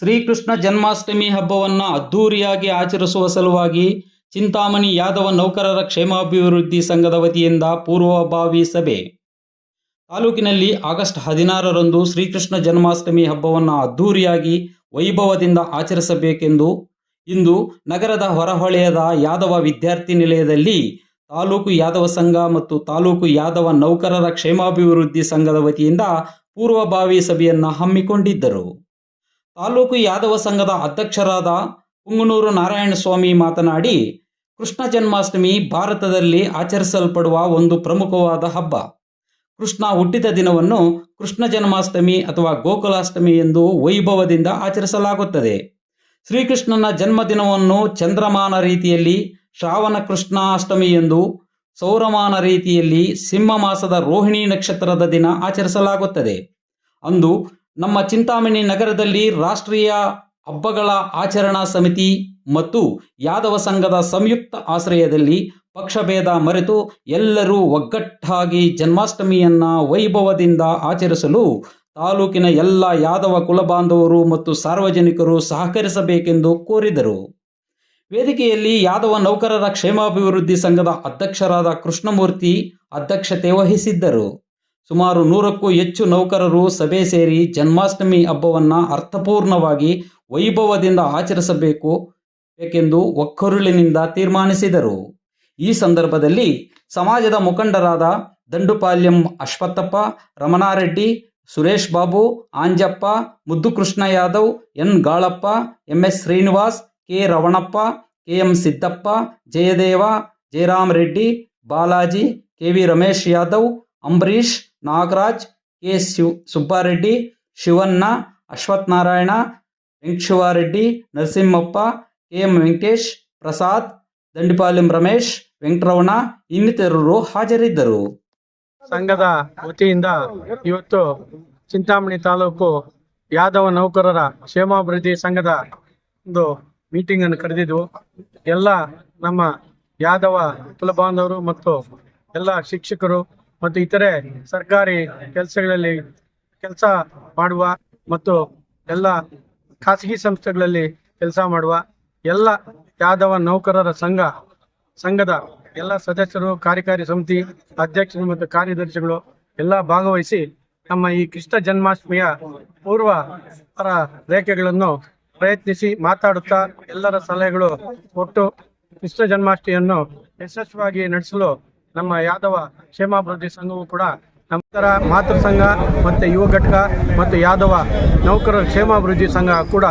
ಶ್ರೀಕೃಷ್ಣ ಜನ್ಮಾಷ್ಟಮಿ ಹಬ್ಬವನ್ನು ಅದ್ಧೂರಿಯಾಗಿ ಆಚರಿಸುವ ಸಲುವಾಗಿ ಚಿಂತಾಮಣಿ ಯಾದವ ನೌಕರರ ಕ್ಷೇಮಾಭಿವೃದ್ಧಿ ಸಂಘದ ವತಿಯಿಂದ ಪೂರ್ವಭಾವಿ ಸಭೆ. ತಾಲೂಕಿನಲ್ಲಿ ಆಗಸ್ಟ್ 16ರಂದು ಶ್ರೀಕೃಷ್ಣ ಜನ್ಮಾಷ್ಟಮಿ ಹಬ್ಬವನ್ನು ಅದ್ಧೂರಿಯಾಗಿ ವೈಭವದಿಂದ ಆಚರಿಸಬೇಕೆಂದು ಇಂದು ನಗರದ ಹೊರಹೊಳೆಯದ ಯಾದವ ವಿದ್ಯಾರ್ಥಿ ನಿಲಯದಲ್ಲಿ ತಾಲೂಕು ಯಾದವ ಸಂಘ ಮತ್ತು ತಾಲೂಕು ಯಾದವ ನೌಕರರ ಕ್ಷೇಮಾಭಿವೃದ್ಧಿ ಸಂಘದ ವತಿಯಿಂದ ಪೂರ್ವಭಾವಿ ಸಭೆಯನ್ನು ಹಮ್ಮಿಕೊಂಡಿದ್ದರು. ತಾಲೂಕು ಯಾದವ ಸಂಘದ ಅಧ್ಯಕ್ಷರಾದ ಪುಂಗನೂರು ನಾರಾಯಣಸ್ವಾಮಿ ಮಾತನಾಡಿ, ಕೃಷ್ಣ ಜನ್ಮಾಷ್ಟಮಿ ಭಾರತದಲ್ಲಿ ಆಚರಿಸಲ್ಪಡುವ ಒಂದು ಪ್ರಮುಖವಾದ ಹಬ್ಬ. ಕೃಷ್ಣ ಹುಟ್ಟಿದ ದಿನವನ್ನು ಕೃಷ್ಣ ಜನ್ಮಾಷ್ಟಮಿ ಅಥವಾ ಗೋಕುಲಾಷ್ಟಮಿ ಎಂದು ವೈಭವದಿಂದ ಆಚರಿಸಲಾಗುತ್ತದೆ. ಶ್ರೀಕೃಷ್ಣನ ಜನ್ಮದಿನವನ್ನು ಚಂದ್ರಮಾನ ರೀತಿಯಲ್ಲಿ ಶ್ರಾವಣ ಕೃಷ್ಣಾಷ್ಟಮಿ ಎಂದು, ಸೌರಮಾನ ರೀತಿಯಲ್ಲಿ ಸಿಂಹ ಮಾಸದ ರೋಹಿಣಿ ನಕ್ಷತ್ರದ ದಿನ ಆಚರಿಸಲಾಗುತ್ತದೆ. ಅಂದು ನಮ್ಮ ಚಿಂತಾಮಣಿ ನಗರದಲ್ಲಿ ರಾಷ್ಟ್ರೀಯ ಹಬ್ಬಗಳ ಆಚರಣಾ ಸಮಿತಿ ಮತ್ತು ಯಾದವ ಸಂಘದ ಸಂಯುಕ್ತ ಆಶ್ರಯದಲ್ಲಿ ಪಕ್ಷಭೇದ ಮರೆತು ಎಲ್ಲರೂ ಒಗ್ಗಟ್ಟಾಗಿ ಜನ್ಮಾಷ್ಟಮಿಯನ್ನು ವೈಭವದಿಂದ ಆಚರಿಸಲು ತಾಲೂಕಿನ ಎಲ್ಲ ಯಾದವ ಕುಲಬಾಂಧವರು ಮತ್ತು ಸಾರ್ವಜನಿಕರು ಸಹಕರಿಸಬೇಕೆಂದು ಕೋರಿದರು. ವೇದಿಕೆಯಲ್ಲಿ ಯಾದವ ನೌಕರರ ಕ್ಷೇಮಾಭಿವೃದ್ಧಿ ಸಂಘದ ಅಧ್ಯಕ್ಷರಾದ ಕೃಷ್ಣಮೂರ್ತಿ ಅಧ್ಯಕ್ಷತೆ ವಹಿಸಿದ್ದರು. ಸುಮಾರು 100ಕ್ಕೂ ಹೆಚ್ಚು ನೌಕರರು ಸಭೆ ಸೇರಿ ಜನ್ಮಾಷ್ಟಮಿ ಹಬ್ಬವನ್ನು ಅರ್ಥಪೂರ್ಣವಾಗಿ ವೈಭವದಿಂದ ಆಚರಿಸಬೇಕೆಂದು ಒಕ್ಕೊರಳಿನಿಂದ ತೀರ್ಮಾನಿಸಿದರು. ಈ ಸಂದರ್ಭದಲ್ಲಿ ಸಮಾಜದ ಮುಖಂಡರಾದ Dandupalyam Ashwathappa, Ramanareddy, Suresh Babu, Anjappa, Muddukrishna Yadav, N Galappa, MS Srinivas, K Ravanappa, KM Siddappa, Jayadeva, Jayaram Reddy, Balaji, KV Ramesh Yadav, Ambareesh, Nagaraj, K Subbareddy, Shivanna, Ashwath Narayana, Venkateshwarareddy, Narasimhappa, KM Venkatesh, Prasad, Dandipalyam Ramesh, Venkataramana ಇನ್ನಿತರರು ಹಾಜರಿದ್ದರು. ಸಂಘದ ವತಿಯಿಂದ ಇವತ್ತು ಚಿಂತಾಮಣಿ ತಾಲೂಕು ಯಾದವ ನೌಕರರ ಕ್ಷೇಮಾಭಿವೃದ್ಧಿ ಸಂಘದ ಒಂದು ಮೀಟಿಂಗ್ ಅನ್ನು ಕರೆದಿದ್ದು, ಎಲ್ಲ ನಮ್ಮ ಯಾದವ ಕುಲಬಾಂಧವರು ಮತ್ತು ಎಲ್ಲ ಶಿಕ್ಷಕರು ಮತ್ತು ಇತರೆ ಸರ್ಕಾರಿ ಕೆಲಸಗಳಲ್ಲಿ ಕೆಲಸ ಮಾಡುವ ಮತ್ತು ಎಲ್ಲ ಖಾಸಗಿ ಸಂಸ್ಥೆಗಳಲ್ಲಿ ಕೆಲಸ ಮಾಡುವ ಎಲ್ಲ ಯಾದವ ನೌಕರರ ಸಂಘದ ಎಲ್ಲ ಸದಸ್ಯರು, ಕಾರ್ಯಕಾರಿ ಸಮಿತಿ ಅಧ್ಯಕ್ಷರು ಮತ್ತು ಕಾರ್ಯದರ್ಶಿಗಳು ಎಲ್ಲ ಭಾಗವಹಿಸಿ ನಮ್ಮ ಈ ಕೃಷ್ಣ ಜನ್ಮಾಷ್ಟಮಿಯ ಪೂರ್ವ ರೇಖೆಗಳನ್ನು ಪ್ರಯತ್ನಿಸಿ ಮಾತಾಡುತ್ತಾ ಎಲ್ಲರ ಸಲಹೆಗಳು ಕೊಟ್ಟು ಕೃಷ್ಣ ಜನ್ಮಾಷ್ಟಮಿಯನ್ನು ಯಶಸ್ವಿಯಾಗಿ ನಡೆಸಲು ನಮ್ಮ ಯಾದವ ಕ್ಷೇಮಾಭಿವೃದ್ಧಿ ಸಂಘವು ಕೂಡ ನಂತರ ಮಾತೃ ಸಂಘ ಮತ್ತು ಯುವ ಘಟಕ ಮತ್ತು ಯಾದವ ನೌಕರರ ಕ್ಷೇಮಾಭಿವೃದ್ಧಿ ಸಂಘ ಕೂಡ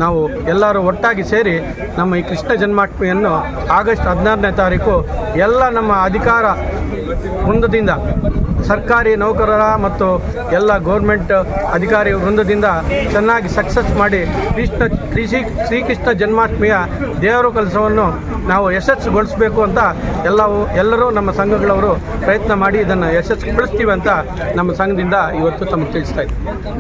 ನಾವು ಎಲ್ಲರೂ ಒಟ್ಟಾಗಿ ಸೇರಿ ನಮ್ಮ ಈ ಕೃಷ್ಣ ಜನ್ಮಾಷ್ಟಮಿಯನ್ನು ಆಗಸ್ಟ್ 16ನೇ ತಾರೀಕು ಎಲ್ಲ ನಮ್ಮ ಅಧಿಕಾರ ವೃಂದದಿಂದ, ಸರ್ಕಾರಿ ನೌಕರರ ಮತ್ತು ಎಲ್ಲ ಗೌರ್ಮೆಂಟ್ ಅಧಿಕಾರಿ ವೃಂದದಿಂದ ಚೆನ್ನಾಗಿ ಸಕ್ಸಸ್ ಮಾಡಿ ಶ್ರೀಕೃಷ್ಣ ಜನ್ಮಾಷ್ಟಮಿಯ ದೇವರ ಕೆಲಸವನ್ನು ನಾವು ಯಶಸ್ಸುಗೊಳಿಸಬೇಕು ಅಂತ ಎಲ್ಲರೂ ನಮ್ಮ ಸಂಘಗಳವರು ಪ್ರಯತ್ನ ಮಾಡಿ ಇದನ್ನು ಯಶಸ್ಸುಗೊಳಿಸ್ತೀವಿ ಅಂತ ನಮ್ಮ ಸಂಘದಿಂದ ಇವತ್ತು ತಮಗೆ ತಿಳಿಸ್ತಾ ಇದ್ದೀವಿ.